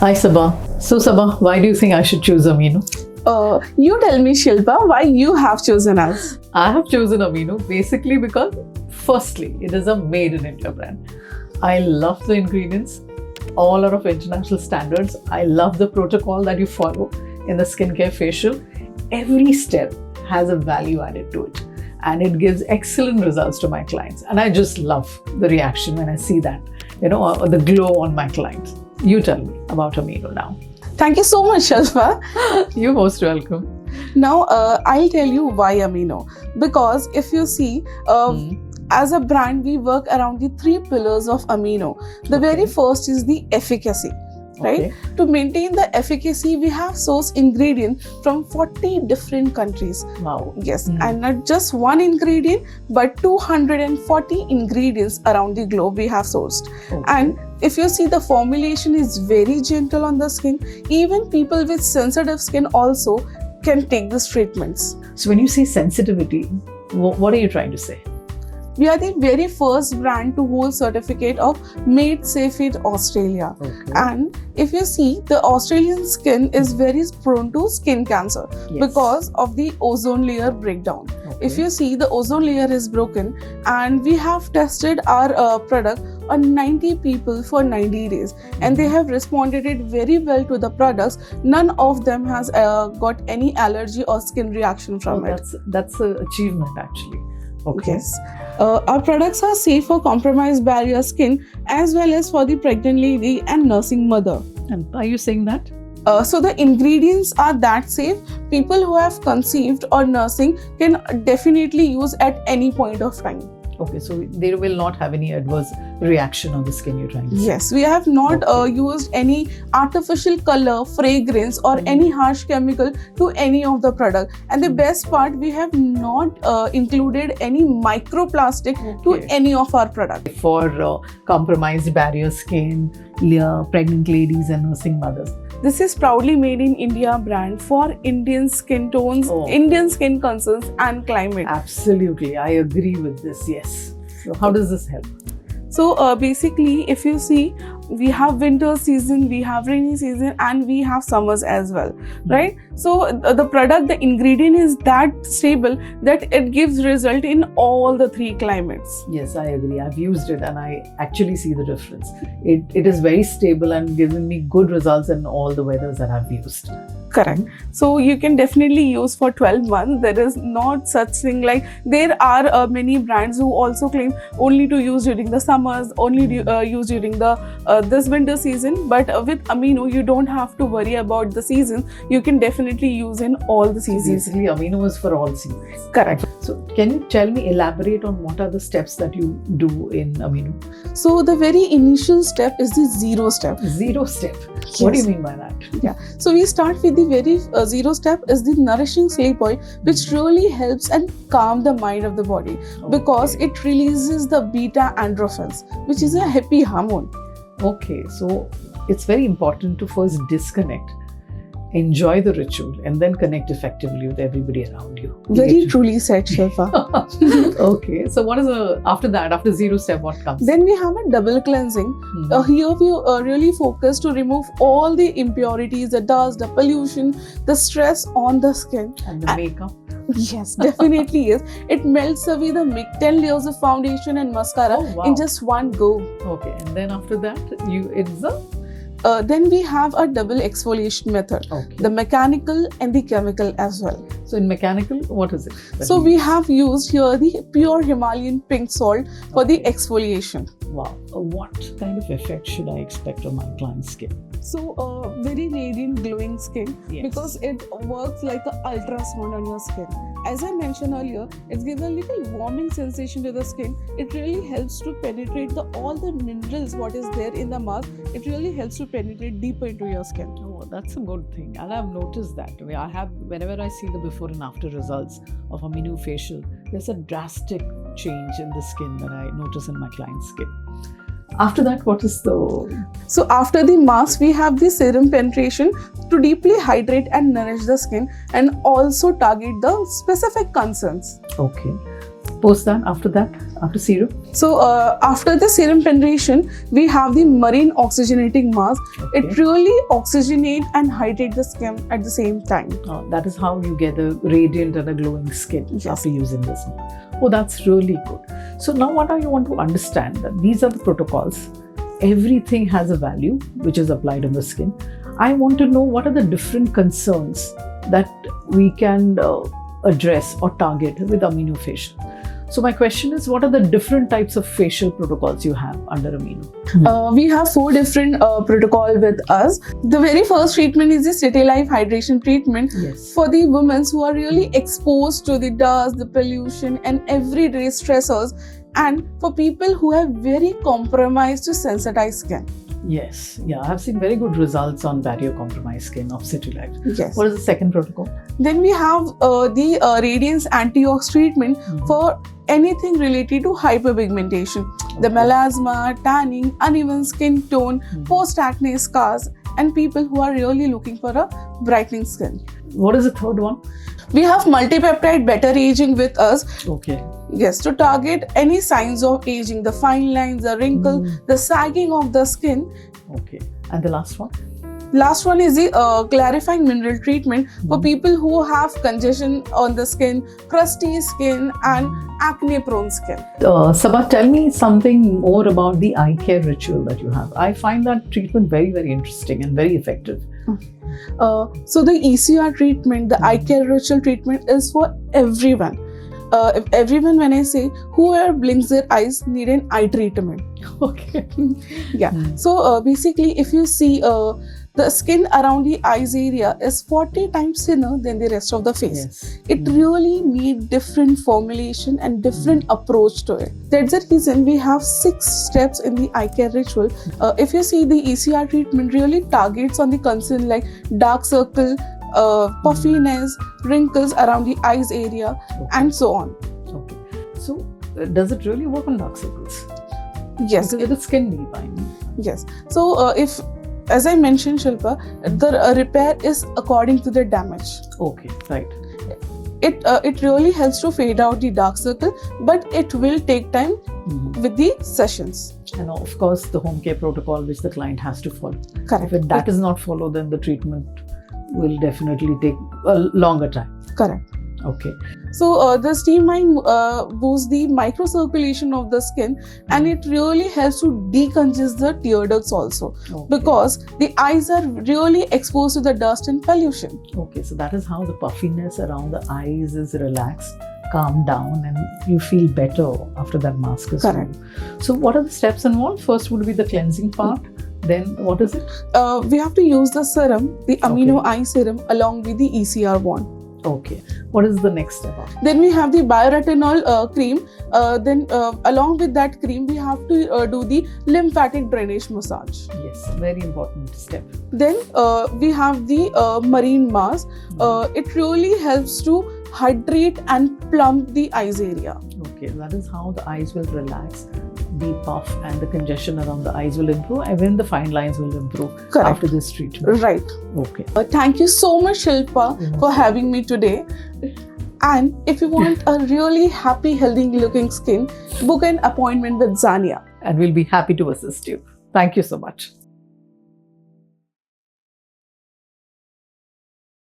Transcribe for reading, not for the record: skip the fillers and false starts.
Hi Sabah. So Sabah, why do you think I should choose Amino? You tell me, Shilpa, why you have chosen us. I have chosen Amino basically because, firstly, it is a made in India brand. I love the ingredients, all are of international standards. I love the protocol that you follow in the skincare facial. Every step has a value added to it, and it gives excellent results to my clients. And I just love the reaction when I see that, the glow on my clients. You tell me about Amino now. Thank you so much, Shilpa. You're most welcome. Now, I'll tell you why Amino. Because if you see, as a brand, we work around the 3 pillars of Amino. The very first is the efficacy. Right? Okay. To maintain the efficacy, we have sourced ingredients from 40 different countries. Wow. Yes, and not just one ingredient, but 240 ingredients around the globe we have sourced. Okay. And if you see, the formulation is very gentle on the skin. Even people with sensitive skin also can take these treatments. So when you say sensitivity, what are you trying to say? We are the very first brand to hold certificate of Made Safe in Australia. Okay. And if you see, the Australian skin is very prone to skin cancer because of the ozone layer breakdown. Okay. If you see, the ozone layer is broken, and we have tested our product on 90 people for 90 days, and they have responded it very well to the products. None of them has got any allergy or skin reaction from it. That's an achievement actually. Okay. Yes. Our products are safe for compromised barrier skin as well as for the pregnant lady and nursing mother. And are you saying that? So the ingredients are that safe. People who have conceived or nursing can definitely use at any point of time. Okay, so they will not have any adverse reaction on the skin, you're trying to say? Yes, we have not used any artificial color, fragrance or any harsh chemical to any of the product. And the best part, we have not included any microplastic to any of our product. For compromised barrier skin, pregnant ladies and nursing mothers. This is proudly made in India brand for Indian skin tones, Indian skin concerns and climate. Absolutely, I agree with this, yes. So how does this help? So basically, if you see, we have winter season, we have rainy season, and we have summers as well, right? So the product, the ingredient is that stable that it gives result in all the 3 climates. Yes, I agree. I've used it and I actually see the difference. It is very stable and giving me good results in all the weathers that I've used. Correct. So you can definitely use for 12 months. There is not such thing like, there are many brands who also claim only to use during the summers, only use during the this winter season. But with Amino, you don't have to worry about the seasons. You can definitely use in all the seasons. Basically, Amino is for all seasons. Correct. So can you tell me, elaborate on what are the steps that you do in Amino? So the very initial step is the 0 step. 0 step. Yes. What do you mean by that? Yeah. So we start with the very 0 step is the nourishing sleep oil, which really helps and calm the mind of the body because it releases the beta endorphins, which is a happy hormone. Okay, so it's very important to first disconnect, enjoy the ritual, and then connect effectively with everybody around you. Very truly said, Shilpa. Okay, so what is after that, after 0 step, what comes? Then we have a double cleansing. Here we really focus to remove all the impurities, the dust, the pollution, the stress on the skin. And the makeup? Yes, definitely is. It melts away the 10 layers of foundation and mascara in just one go. Okay, and then after that, then we have a double exfoliation method, the mechanical and the chemical as well. So in mechanical, what is it? So we have used here the pure Himalayan pink salt for the exfoliation. Wow. What kind of effect should I expect on my client's skin? So very radiant glowing skin because it works like an ultrasound on your skin. As I mentioned earlier, it gives a little warming sensation to the skin. It really helps to penetrate all the minerals what is there in the mask. It really helps to penetrate deeper into your skin. Oh, that's a good thing. And I've noticed that. Whenever I see the before and after results of Amino facial, there's a drastic change in the skin that I notice in my client's skin. After that, what is the... So after the mask, we have the serum penetration to deeply hydrate and nourish the skin and also target the specific concerns. Okay. Post that, after serum? So after the serum penetration, we have the marine oxygenating mask. It Okay. really oxygenate and hydrate the skin at the same time. That is how you get a radiant and a glowing skin Yes. after using this. Oh, that's really good. So now what I want to understand that these are the protocols. Everything has a value which is applied on the skin. I want to know what are the different concerns that we can address or target with AminoFacial. So my question is, what are the different types of facial protocols you have under Amino? We have 4 different protocol with us. The very first treatment is the City Life hydration treatment Yes. for the women who are really exposed to the dust, the pollution, and everyday stressors, and for people who have very compromised to sensitized skin. Yes. Yeah, I've seen very good results on barrier compromised skin of City Life. Yes. What is the second protocol? Then we have the Radiance Antiox treatment for anything related to hyperpigmentation, the melasma, tanning, uneven skin tone, post-acne scars, and people who are really looking for a brightening skin. What is the third one? We have multipeptide better aging with us. Okay. Yes, to target any signs of aging, the fine lines, the wrinkle, the sagging of the skin. Okay. And the last one? Last one is the clarifying mineral treatment for people who have congestion on the skin, crusty skin, and acne prone skin. Sabha, tell me something more about the eye care ritual that you have. I find that treatment very, very interesting and very effective. So the ECR treatment, the eye care ritual treatment is for everyone. If everyone, when I say whoever blinks their eyes need an eye treatment. Okay. Yeah. So basically, if you see the skin around the eyes area is 40 times thinner than the rest of the face. Yes. It really needs different formulation and different approach to it. That's the reason we have 6 steps in the eye care ritual. If you see, the ECR treatment really targets on the concern like dark circle, puffiness, wrinkles around the eyes area, and so on. Okay. So, does it really work on dark circles? Yes. Because it is skin deep, I mean. Yes. So if, as I mentioned, Shilpa, the repair is according to the damage. Okay, right. It really helps to fade out the dark circle, but it will take time with the sessions. And of course, the home care protocol which the client has to follow. Correct. If that is not followed, then the treatment will definitely take a longer time. Correct. Okay. So the steam mine boosts the microcirculation of the skin, and it really helps to decongest the tear ducts also, Okay. because the eyes are really exposed to the dust and pollution. Okay, so that is how the puffiness around the eyes is relaxed, calmed down, and you feel better after that mask is Correct. removed. So what are the steps involved? First would be the cleansing part. Then what is it? We have to use the serum, the Amino Eye Serum, along with the ECR one. Okay. What is the next step? Then we have the bioretinol cream. Then along with that cream, we have to do the lymphatic drainage massage. Yes, very important step. Then we have the marine mask. It really helps to hydrate and plump the eyes area. Okay, that is how the eyes will relax, the puff and the congestion around the eyes will improve, and then the fine lines will improve Correct. after this treatment. Right. Okay. Thank you so much, Shilpa, for having me today. And if you want a really happy, healthy looking skin, book an appointment with Zania. And we'll be happy to assist you. Thank you so much.